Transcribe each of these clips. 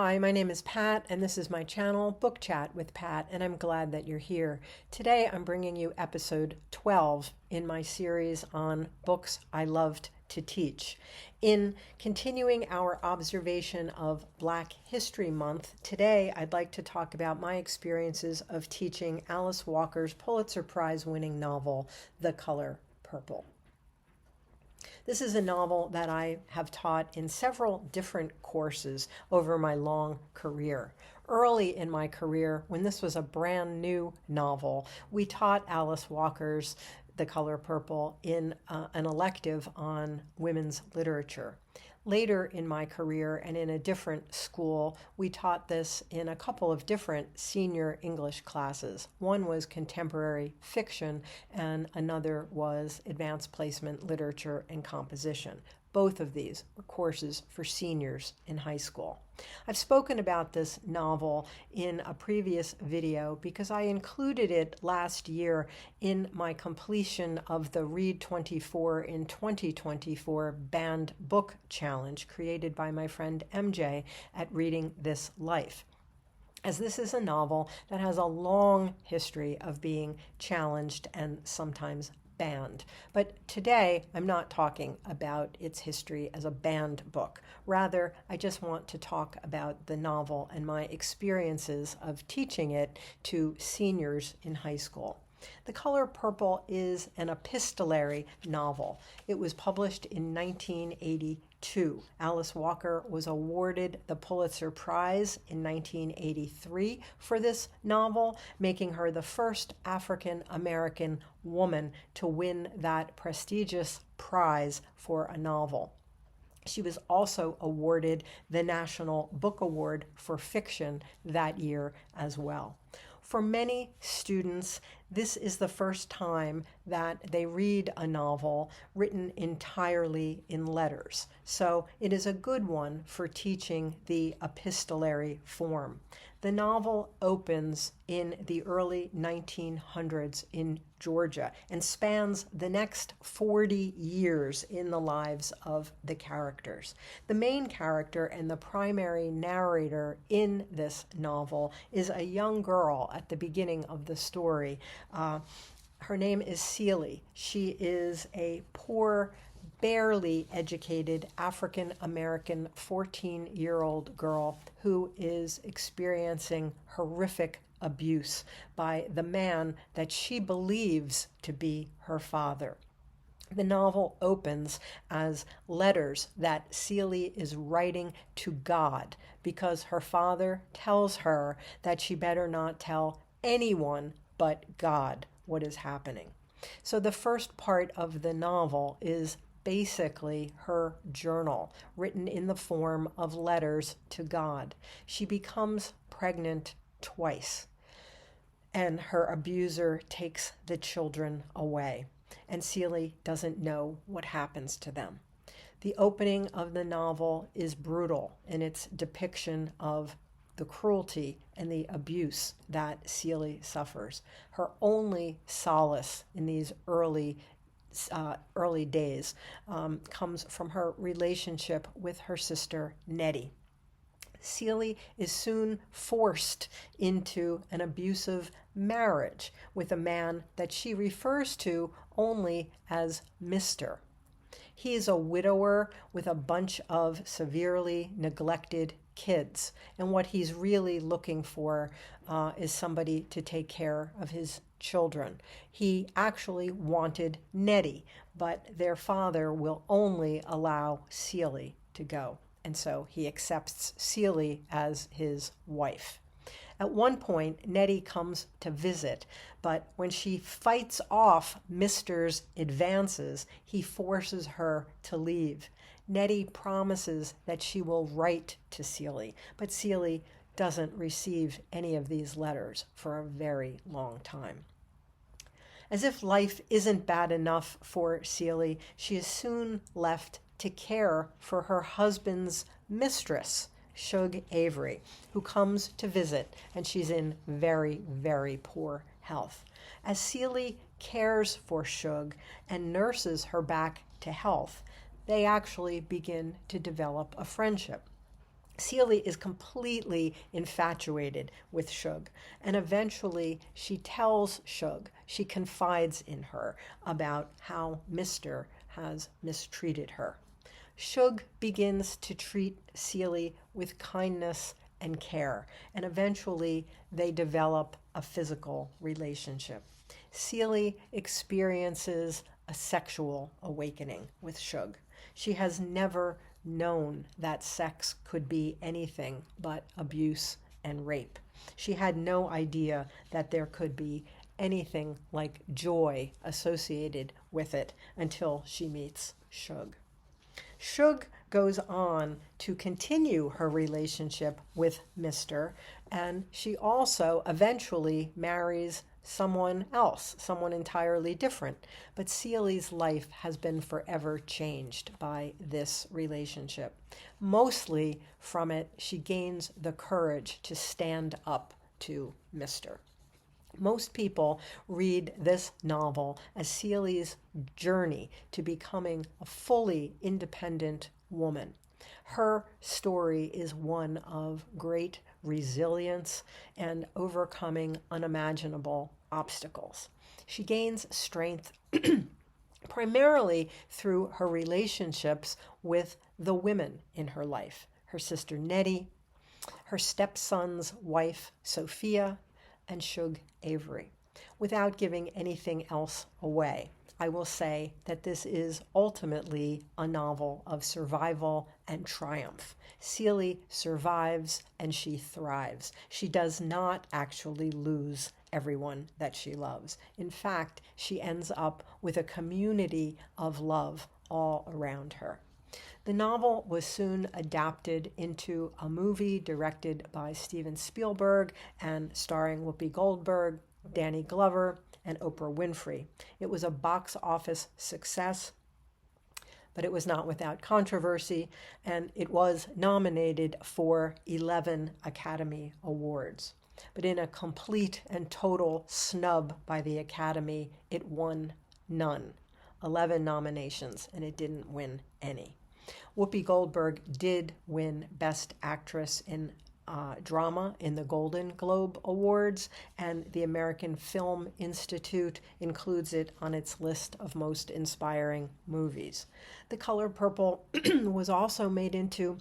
Hi, my name is Pat, and this is my channel, Book Chat with Pat, and I'm glad that you're here. Today, I'm bringing you episode 12 in my series on books I loved to teach. In continuing our observation of Black History Month, today I'd like to talk about my experiences of teaching Alice Walker's Pulitzer Prize-winning novel, The Color Purple. This is a novel that I have taught in several different courses over my long career. Early in my career, when this was a brand new novel, we taught Alice Walker's The Color Purple in an elective on women's literature. Later in my career and in a different school, we taught this in a couple of different senior English classes. One was contemporary fiction and another was advanced placement literature and composition. Both of these were courses for seniors in high school. I've spoken about this novel in a previous video because I included it last year in my completion of the Read 24 in 2024 Banned Book Challenge created by my friend MJ at Reading This Life, as this is a novel that has a long history of being challenged and sometimes banned. But today, I'm not talking about its history as a banned book. Rather, I just want to talk about the novel and my experiences of teaching it to seniors in high school. The Color Purple is an epistolary novel. It was published in 1982. Alice Walker was awarded the Pulitzer Prize in 1983 for this novel, making her the first African American woman to win that prestigious prize for a novel. She was also awarded the National Book Award for Fiction that year as well. For many students, this is the first time that they read a novel written entirely in letters. So it is a good one for teaching the epistolary form. The novel opens in the early 1900s in Georgia and spans the next 40 years in the lives of the characters. The main character and the primary narrator in this novel is a young girl at the beginning of the story. Her name is Celie. She is a poor, barely educated African-American 14-year-old girl who is experiencing horrific abuse by the man that she believes to be her father. The novel opens as letters that Celie is writing to God because her father tells her that she better not tell anyone but God what is happening. So the first part of the novel is basically her journal, written in the form of letters to God. She becomes pregnant twice, and her abuser takes the children away, and Celie doesn't know what happens to them. The opening of the novel is brutal in its depiction of the cruelty and the abuse that Celie suffers. Her only solace in these early days comes from her relationship with her sister Nettie. Celie is soon forced into an abusive marriage with a man that she refers to only as Mr. He is a widower with a bunch of severely neglected kids, and what he's really looking for is somebody to take care of his children. He actually wanted Nettie, but their father will only allow Celie to go, and so he accepts Celie as his wife. At one point, Nettie comes to visit, but when she fights off Mr.'s advances, he forces her to leave. Nettie promises that she will write to Celie, but Celie doesn't receive any of these letters for a very long time. As if life isn't bad enough for Celie, she is soon left to care for her husband's mistress, Shug Avery, who comes to visit, and she's in very, very poor health. As Celie cares for Shug and nurses her back to health, they actually begin to develop a friendship. Celie is completely infatuated with Shug, and eventually she tells Shug, she confides in her about how Mr. has mistreated her. Shug begins to treat Celie with kindness and care, and eventually they develop a physical relationship. Celie experiences a sexual awakening with Shug. She has never known that sex could be anything but abuse and rape. She had no idea that there could be anything like joy associated with it until she meets Shug. Shug goes on to continue her relationship with Mr., and she also eventually marries someone else, someone entirely different. But Celie's life has been forever changed by this relationship. Mostly from it, she gains the courage to stand up to Mr. Most people read this novel as Celie's journey to becoming a fully independent woman. Her story is one of great resilience and overcoming unimaginable obstacles. She gains strength primarily through her relationships with the women in her life, her sister Nettie, her stepson's wife Sophia, and Shug Avery. Without giving anything else away, I will say that this is ultimately a novel of survival and triumph. Celie survives and she thrives. She does not actually lose everyone that she loves. In fact, she ends up with a community of love all around her. The novel was soon adapted into a movie directed by Steven Spielberg and starring Whoopi Goldberg, Danny Glover, and Oprah Winfrey. It was a box office success, but it was not without controversy, and it was nominated for 11 Academy Awards. But in a complete and total snub by the Academy, it won none. 11 nominations, and it didn't win any. Whoopi Goldberg did win Best Actress in Drama in the Golden Globe Awards, and the American Film Institute includes it on its list of most inspiring movies. The Color Purple was also made into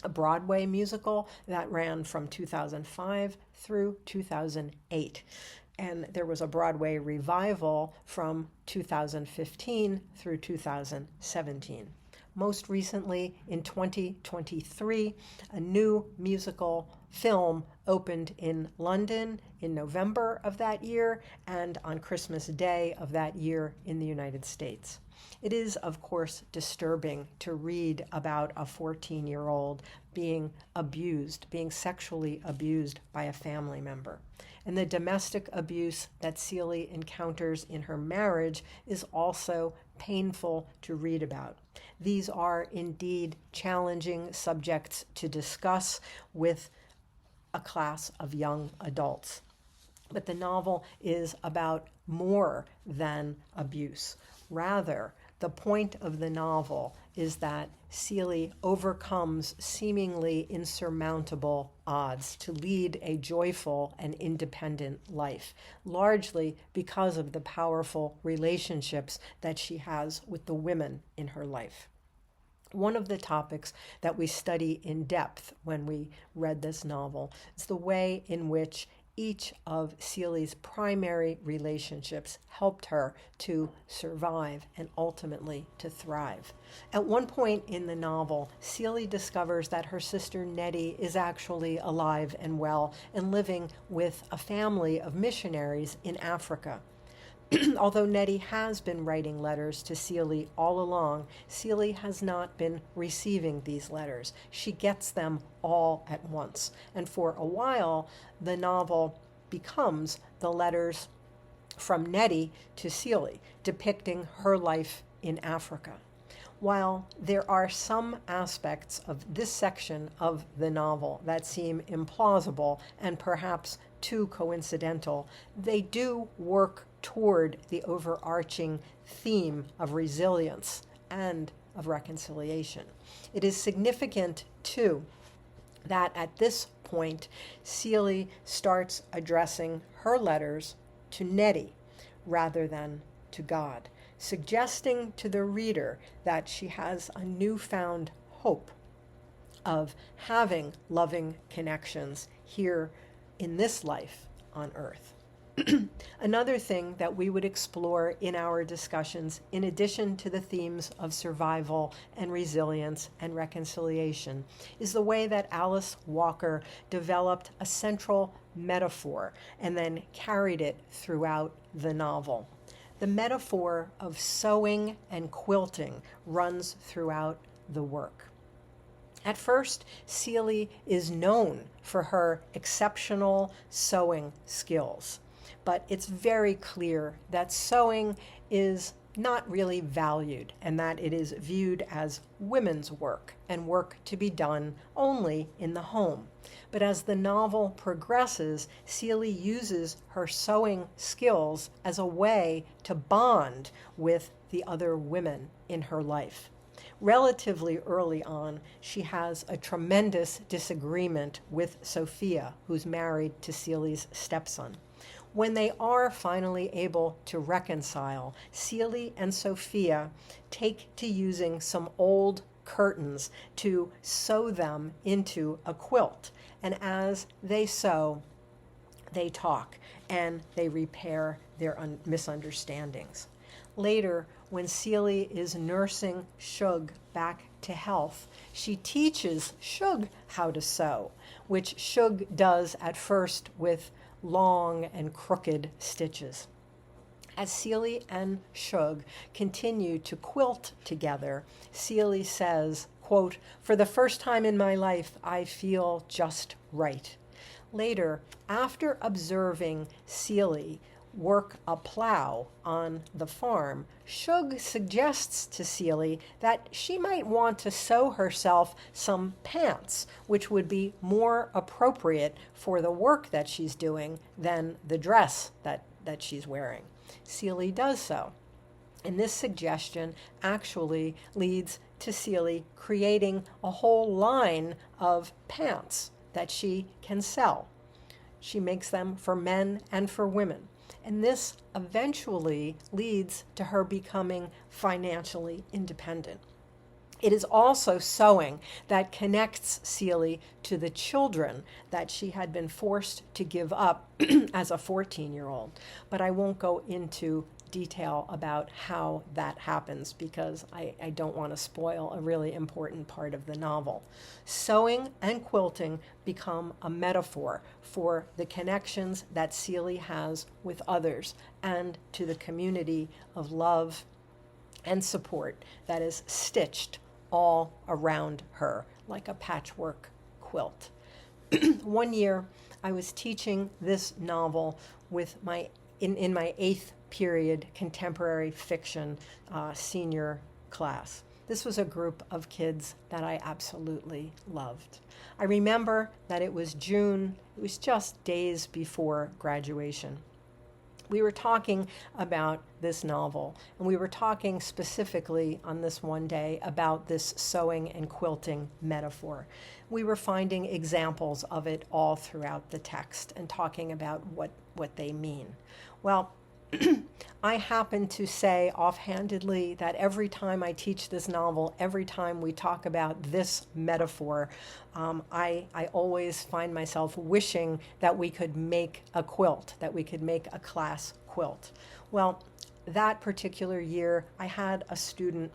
a Broadway musical that ran from 2005 through 2008. And there was a Broadway revival from 2015 through 2017. Most recently, in 2023, a new musical film opened in London in November of that year and on Christmas Day of that year in the United States. It is, of course, disturbing to read about a 14-year-old being abused, being sexually abused by a family member. And the domestic abuse that Celie encounters in her marriage is also painful to read about. These are indeed challenging subjects to discuss with a class of young adults. But the novel is about more than abuse. Rather, the point of the novel is that Celie overcomes seemingly insurmountable odds to lead a joyful and independent life, largely because of the powerful relationships that she has with the women in her life. One of the topics that we study in depth when we read this novel is the way in which each of Celie's primary relationships helped her to survive and ultimately to thrive. At one point in the novel, Celie discovers that her sister Nettie is actually alive and well and living with a family of missionaries in Africa. Although Nettie has been writing letters to Celie all along, Celie has not been receiving these letters. She gets them all at once. And for a while, the novel becomes the letters from Nettie to Celie, depicting her life in Africa. While there are some aspects of this section of the novel that seem implausible and perhaps too coincidental, they do work toward the overarching theme of resilience and of reconciliation. It is significant, too, that at this point, Celie starts addressing her letters to Nettie rather than to God, suggesting to the reader that she has a newfound hope of having loving connections here in this life on earth. Another thing that we would explore in our discussions, in addition to the themes of survival and resilience and reconciliation, is the way that Alice Walker developed a central metaphor and then carried it throughout the novel. The metaphor of sewing and quilting runs throughout the work. At first, Celie is known for her exceptional sewing skills, but it's very clear that sewing is not really valued and that it is viewed as women's work and work to be done only in the home. But as the novel progresses, Celie uses her sewing skills as a way to bond with the other women in her life. Relatively early on, she has a tremendous disagreement with Sophia, who's married to Celie's stepson. When they are finally able to reconcile, Celie and Sophia take to using some old curtains to sew them into a quilt. And as they sew, they talk and they repair their misunderstandings. Later, when Celie is nursing Shug back to health, she teaches Shug how to sew, which Shug does at first with long and crooked stitches. As Celie and Shug continue to quilt together, Celie says, quote, "For the first time in my life, I feel just right." Later, after observing Celie work a plow on the farm, Shug suggests to Celie that she might want to sew herself some pants, which would be more appropriate for the work that she's doing than the dress that she's wearing. Celie does so. And this suggestion actually leads to Celie creating a whole line of pants that she can sell. She makes them for men and for women. And this eventually leads to her becoming financially independent. It is also sewing that connects Celie to the children that she had been forced to give up as a 14-year-old. But I won't go into detail about how that happens because I don't want to spoil a really important part of the novel. Sewing and quilting become a metaphor for the connections that Celie has with others and to the community of love and support that is stitched all around her like a patchwork quilt. One year I was teaching this novel with in my 8th period contemporary fiction senior class. This was a group of kids that I absolutely loved. I remember that it was June. It was just days before graduation. We were talking about this novel, and we were talking specifically on this one day about this sewing and quilting metaphor. We were finding examples of it all throughout the text and talking about what they mean. Well, I happen to say offhandedly that every time I teach this novel, every time we talk about this metaphor, I always find myself wishing that we could make a quilt, that we could make a class quilt. Well, that particular year, I had a student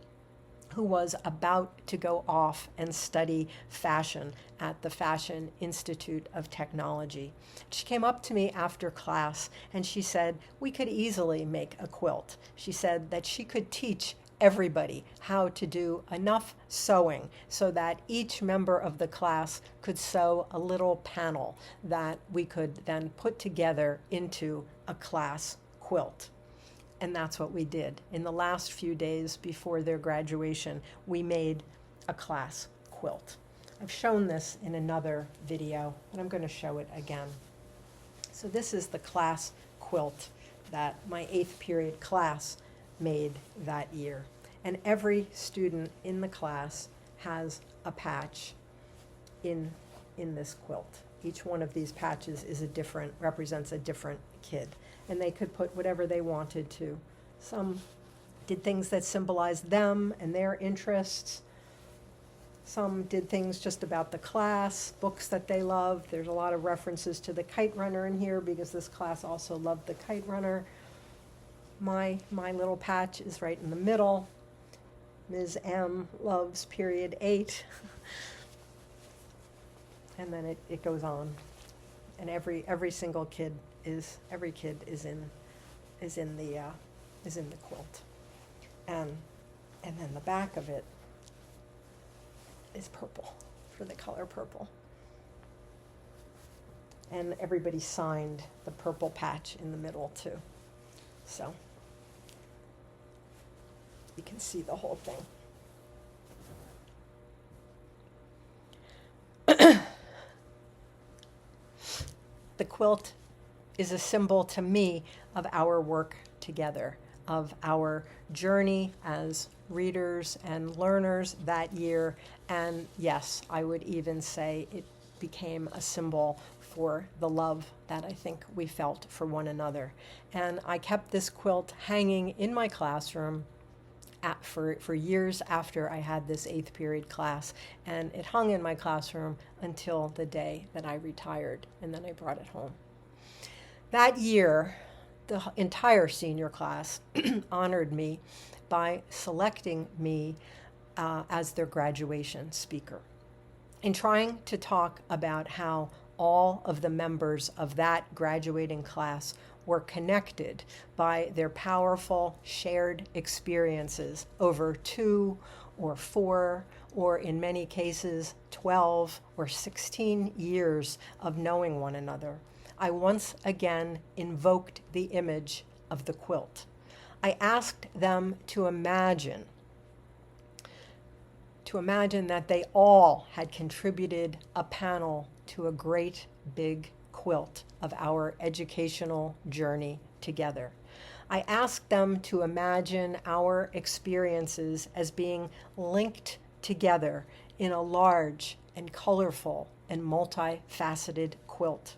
who was about to go off and study fashion at the Fashion Institute of Technology. She came up to me after class and she said, we could easily make a quilt. She said that she could teach everybody how to do enough sewing so that each member of the class could sew a little panel that we could then put together into a class quilt. And that's what we did. In the last few days before their graduation, we made a class quilt. I've shown this in another video, but I'm going to show it again. So this is the class quilt that my 8th period class made that year. And every student in the class has a patch in in this quilt. Each one of these patches represents a different kid, and they could put whatever they wanted to. Some did things that symbolized them and their interests. Some did things just about the class, books that they loved. There's a lot of references to the kite runner in here because this class also loved the kite runner. My little patch is right in the middle. Ms. M loves period 8. And then it goes on. And every single kid is in the quilt. And then the back of it is purple, for the color purple. And everybody signed the purple patch in the middle too. So you can see the whole thing. The quilt is a symbol to me of our work together, of our journey as readers and learners that year. And yes, I would even say it became a symbol for the love that I think we felt for one another. And I kept this quilt hanging in my classroom for years after I had this 8th period class, and it hung in my classroom until the day that I retired, and then I brought it home. That year, the entire senior class honored me by selecting me as their graduation speaker. In trying to talk about how all of the members of that graduating class were connected by their powerful shared experiences over 2 or 4, or in many cases 12 or 16 years of knowing one another, I once again invoked the image of the quilt. I asked them to imagine that they all had contributed a panel to a great big quilt of our educational journey together. I asked them to imagine our experiences as being linked together in a large and colorful and multifaceted quilt.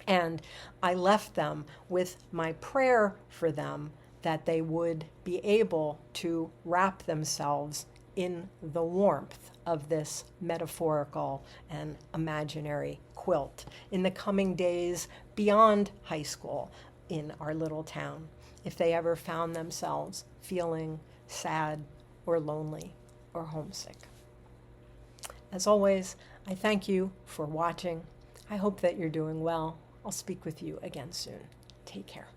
And I left them with my prayer for them that they would be able to wrap themselves in the warmth of this metaphorical and imaginary quilt in the coming days beyond high school in our little town, if they ever found themselves feeling sad or lonely or homesick. As always, I thank you for watching. I hope that you're doing well. I'll speak with you again soon. Take care.